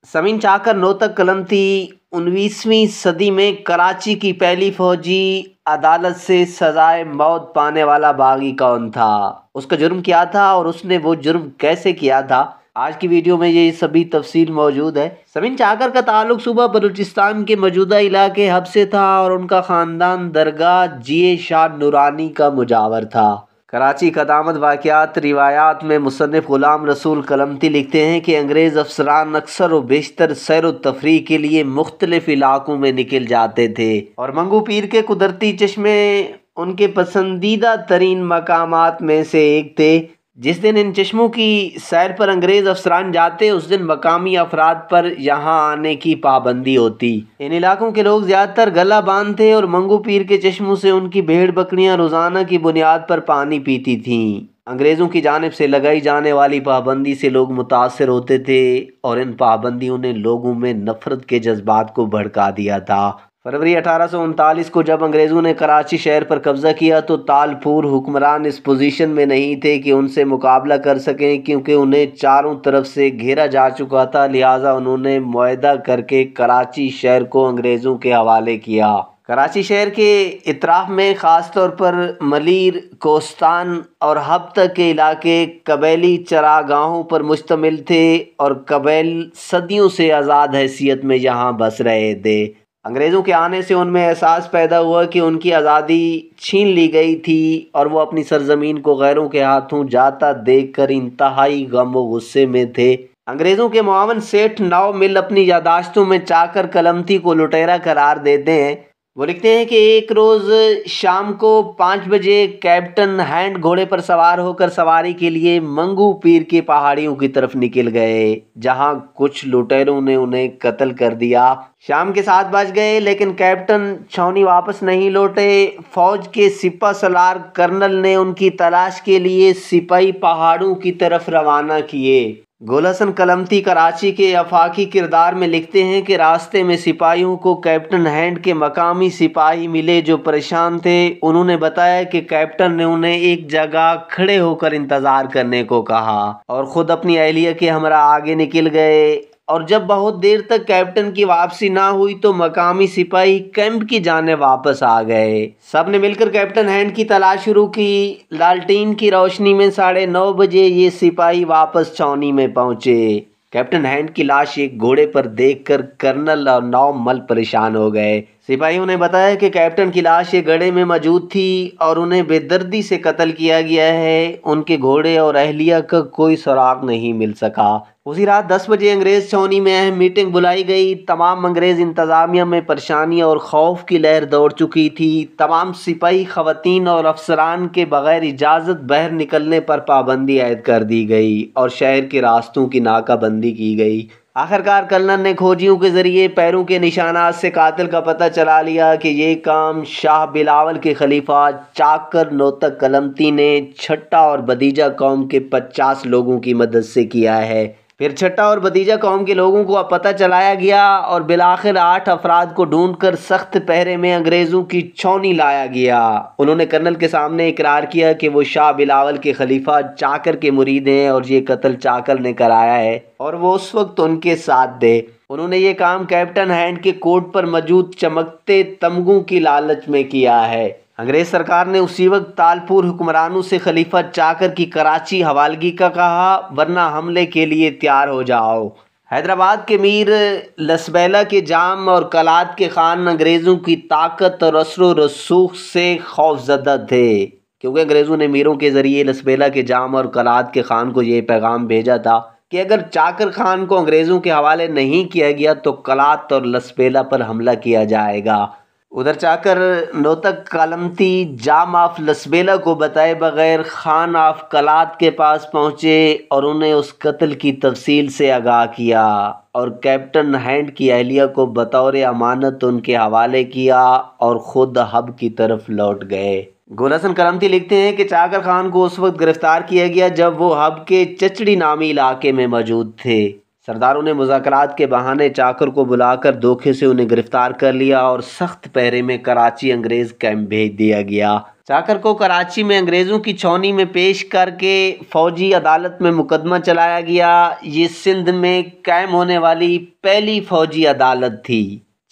समीन चाकर नोतक कलमती 19वीं सदी में कराची की पहली फौजी अदालत से सजाए मौत पाने वाला बागी कौन था, उसका जुर्म क्या था और उसने वो जुर्म कैसे किया था। आज की वीडियो में ये सभी तफसील मौजूद है। समीन चाकर का ताल्लुक सूबा बलूचिस्तान के मौजूदा इलाके हब से था और उनका ख़ानदान दरगाह जिए शाह नूरानी का मुजावर था। कराची क़दामत वाक़यात रिवायात में मुसन्निफ़ ग़ुलाम रसूल कलमती लिखते हैं कि अंग्रेज़ अफसरान अक्सर व बेशतर सैर व तफरीह के लिए मुख्तलिफ़ इलाक़ों में निकल जाते थे और मंगू पीर के कुदरती चश्मे उनके पसंदीदा तरीन मकामात में से एक थे। जिस दिन इन चश्मों की सैर पर अंग्रेज़ अफसरान जाते, उस दिन मकामी अफराद पर यहाँ आने की पाबंदी होती। इन इलाकों के लोग ज़्यादातर गला बांध थे और मंगू पीर के चश्मों से उनकी भेड़ बकरियाँ रोज़ाना की बुनियाद पर पानी पीती थीं। अंग्रेज़ों की जानिब से लगाई जाने वाली पाबंदी से लोग मुतासर होते थे और इन पाबंदियों ने लोगों में नफ़रत के जज्बात को भड़का दिया था। फरवरी 1839 को जब अंग्रेज़ों ने कराची शहर पर कब्ज़ा किया तो तालपुर हुक्मरान इस पोजीशन में नहीं थे कि उनसे मुकाबला कर सकें, क्योंकि उन्हें चारों तरफ से घेरा जा चुका था। लिहाजा उन्होंने मुआहदा करके कराची शहर को अंग्रेज़ों के हवाले किया। कराची शहर के इतराफ़ में ख़ास तौर पर मलीर, कोस्तान और हब तक के इलाके कबैली चरागाहों पर मुश्तमिल थे और कबैल सदियों से आज़ाद हैसियत में यहाँ बस रहे थे। अंग्रेज़ों के आने से उनमें एहसास पैदा हुआ कि उनकी आज़ादी छीन ली गई थी और वो अपनी सरजमीन को गैरों के हाथों जाता देखकर इंतहाई गम व गुस्से में थे। अंग्रेज़ों के मुआवन सेठ नौ मिल अपनी यादाश्तों में चाकर कलमती को लुटेरा करार देते हैं। वो लिखते हैं कि एक रोज़ शाम को 5 बजे कैप्टन हैंड घोड़े पर सवार होकर सवारी के लिए मंगू पीर की पहाड़ियों की तरफ निकल गए, जहां कुछ लुटेरों ने उन्हें कत्ल कर दिया। शाम के 7 बज गए लेकिन कैप्टन छावनी वापस नहीं लौटे। फौज के सिपा सलार कर्नल ने उनकी तलाश के लिए सिपाही पहाड़ों की तरफ रवाना किए। गुल हसन कलमती कराची के आफाकी किरदार में लिखते हैं कि रास्ते में सिपाहियों को कैप्टन हैंड के मकामी सिपाही मिले जो परेशान थे। उन्होंने बताया कि कैप्टन ने उन्हें एक जगह खड़े होकर इंतज़ार करने को कहा और ख़ुद अपनी अहलिया के हमरा आगे निकल गए। और जब बहुत देर तक कैप्टन की वापसी ना हुई तो मकामी सिपाही कैंप की जानिब वापस आ गए। सब ने मिलकर कैप्टन हैंड की तलाश शुरू की। लालटीन की रोशनी में 9:30 बजे ये सिपाही वापस छावनी में पहुंचे। कैप्टन हैंड की लाश एक घोड़े पर देखकर कर्नल और 9 मल परेशान हो गए। सिपाहियों ने बताया कि कैप्टन की लाश एक गड्ढे में मौजूद थी और उन्हें बेदर्दी से कत्ल किया गया है। उनके घोड़े और अहलिया का कोई सुराग नहीं मिल सका। उसी रात 10 बजे अंग्रेज़ छावनी में अहम मीटिंग बुलाई गई। तमाम अंग्रेज़ इंतज़ामिया में परेशानी और खौफ की लहर दौड़ चुकी थी। तमाम सिपाही, ख़वातीन और अफसरान के बग़ैर इजाज़त बाहर निकलने पर पाबंदी आयद कर दी गई और शहर के रास्तों की नाकाबंदी की गई। आखिरकार कर्नल ने खोजियों के ज़रिए पैरों के निशानात से कातिल का पता चला लिया कि ये काम शाह बिलावल के खलीफा चाकर नोतक कलमती ने छट्टा और बदीजा कौम के 50 लोगों की मदद से किया है। फिर छट्टा और बदीजा कौम के लोगों को पता चलाया गया और बिलाखिर 8 अफराद को ढूंढकर सख्त पहरे में अंग्रेज़ों की छावनी लाया गया। उन्होंने कर्नल के सामने इकरार किया कि वो शाह बिलावल के खलीफा चाकर के मुरीद हैं और ये कत्ल चाकर ने कराया है और वो उस वक्त उनके साथ थे। उन्होंने ये काम कैप्टन हैंड के कोट पर मौजूद चमकते तमगों की लालच में किया है। अंग्रेज़ सरकार ने उसी वक्त तालपुर हुक्मरानों से खलीफा चाकर की कराची हवालगी का कहा, वरना हमले के लिए तैयार हो जाओ। हैदराबाद के मीर लसबेला के जाम और कलात के खान अंग्रेज़ों की ताकत और असर रसूख से खौफजदा थे, क्योंकि अंग्रेज़ों ने मीरों के ज़रिए लसबेला के जाम और कलात के खान को ये पैगाम भेजा था कि अगर चाकर खान को अंग्रेज़ों के हवाले नहीं किया गया तो कलात और लसबेला पर हमला किया जाएगा। उधर चाकर नोतक कलमती जाम ऑफ लसबेला को बताए बगैर खान ऑफ कलात के पास पहुँचे और उन्हें उस कत्ल की तफसील से आगाह किया और कैप्टन हैंड की अहलिया को बतौर अमानत उनके हवाले किया और ख़ुद हब की तरफ लौट गए। गुल हसन कलमती लिखते हैं कि चाकर खान को उस वक्त गिरफ़्तार किया गया जब वो हब के चचड़ी नामी इलाके में मौजूद थे। सरदारों ने मुज़ाकरात के बहाने चाकर को बुलाकर धोखे से उन्हें गिरफ्तार कर लिया और सख्त पहरे में कराची अंग्रेज़ कैंप भेज दिया गया। चाकर को कराची में अंग्रेज़ों की छावनी में पेश करके फ़ौजी अदालत में मुकदमा चलाया गया। ये सिंध में कायम होने वाली पहली फ़ौजी अदालत थी।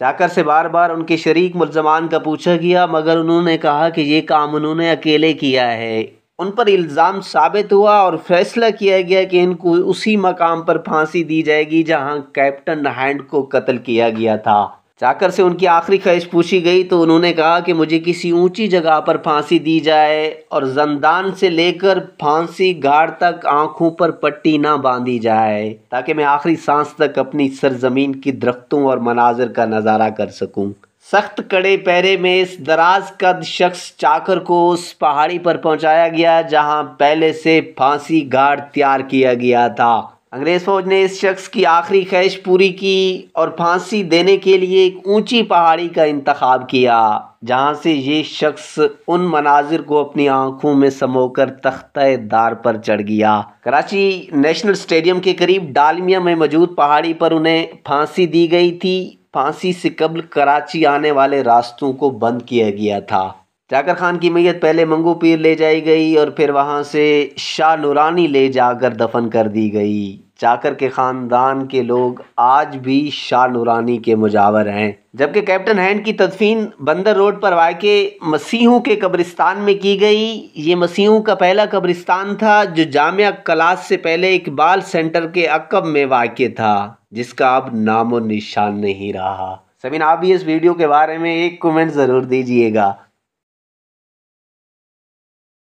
चाकर से बार बार उनके शरीक मुल्ज़मान का पूछा गया, मगर उन्होंने कहा कि ये काम उन्होंने अकेले किया है। उन पर इल्ज़ाम साबित हुआ और फैसला किया गया कि इनको उसी मकाम पर फांसी दी जाएगी जहां कैप्टन हैंड को कत्ल किया गया था। चाकर से उनकी आखिरी ख्वाहिश पूछी गई तो उन्होंने कहा कि मुझे किसी ऊंची जगह पर फांसी दी जाए और ज़ंदान से लेकर फांसी घाट तक आंखों पर पट्टी ना बांधी जाए, ताकि मैं आखिरी सांस तक अपनी सरजमीन की दरख्तों और मनाजिर का नज़ारा कर सकूं। सख्त कड़े पहरे में इस दराज कद शख्स चाकर को उस पहाड़ी पर पहुंचाया गया जहां पहले से फांसी घाट तैयार किया गया था। अंग्रेज़ फ़ौज ने इस शख्स की आखिरी ख्वाहिश पूरी की और फांसी देने के लिए एक ऊंची पहाड़ी का इंतखाब किया जहां से ये शख्स उन मनाजिर को अपनी आंखों में समोकर तख्ते दार पर चढ़ गया। कराची नेशनल स्टेडियम के करीब डालमिया में मौजूद पहाड़ी पर उन्हें फांसी दी गई थी। फांसी से कबल कराची आने वाले रास्तों को बंद किया गया था। चाकर खान की मैयत पहले मंगू पीर ले जाई गई और फिर वहां से शाह नूरानी ले जाकर दफन कर दी गई। चाकर के ख़ानदान के लोग आज भी शाह नूरानी के मुजावर हैं, जबकि कैप्टन हैंड की तदफीन बंदर रोड पर वाक़े मसीहों के कब्रिस्तान में की गई। ये मसीहों का पहला कब्रिस्तान था जो जामिया क्लास से पहले इकबाल सेंटर के अक़ब में वाक़े था, जिसका अब नामो निशान नहीं रहा। समीन, आप भी इस वीडियो के बारे में एक कमेंट ज़रूर दीजिएगा।